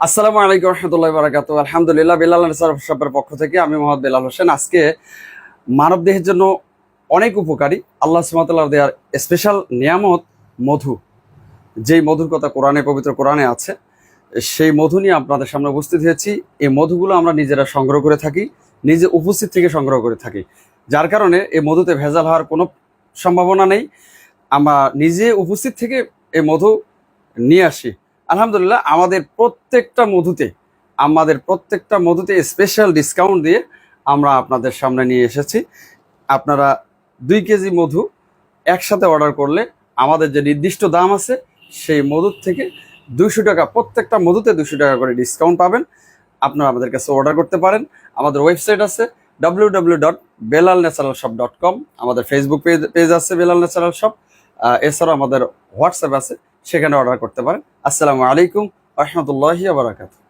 আসসালামু আলাইকুম রহমতুল্লাহ বারাকাতু। আলহামদুলিল্লাহ, বেলাল নেসার শপের পক্ষ থেকে আমি মোহাম্মদ বেলাল হোসেন। আজকে মানব দেহের জন্য অনেক উপকারী আল্লাহ সুবহানাহু ওয়া তাআলার দেওয়ার স্পেশাল নিয়ামত মধু, যেই মধুর কথা পবিত্র কোরআনে আছে, সেই মধু নিয়ে আপনাদের সামনে উপস্থিত হয়েছি। এই মধুগুলো আমরা নিজেরা সংগ্রহ করে থাকি, নিজে উপস্থিত থেকে সংগ্রহ করে থাকি, যার কারণে এই মধুতে ভেজাল হওয়ার কোনো সম্ভাবনা নেই। আমরা নিজে উপস্থিত থেকে এই মধু নিয়ে আসি। আলহামদুলিল্লাহ, আমাদের প্রত্যেকটা মধুতে স্পেশাল ডিসকাউন্ট দিয়ে আমরা আপনাদের সামনে নিয়ে এসেছি। আপনারা 2 কেজি মধু একসাথে অর্ডার করলে আমাদের যে নির্দিষ্ট দাম আছে সেই মধুর থেকে 200 টাকা, প্রত্যেকটা মধুতে 200 টাকা করে ডিসকাউন্ট পাবেন। আপনারা আমাদের কাছে অর্ডার করতে পারেন। আমাদের ওয়েবসাইট আছে www.belalnaturalshop.com। আমাদের ফেসবুক পেজ আছে বেলাল ন্যাচারাল শপ। এছাড়াও আমাদের হোয়াটসঅ্যাপ আছে, সেখানে অর্ডার করতে পারেন। আসসালামু আলাইকুম রহমতুল্লাহি ওয়া বারাকাতুহু।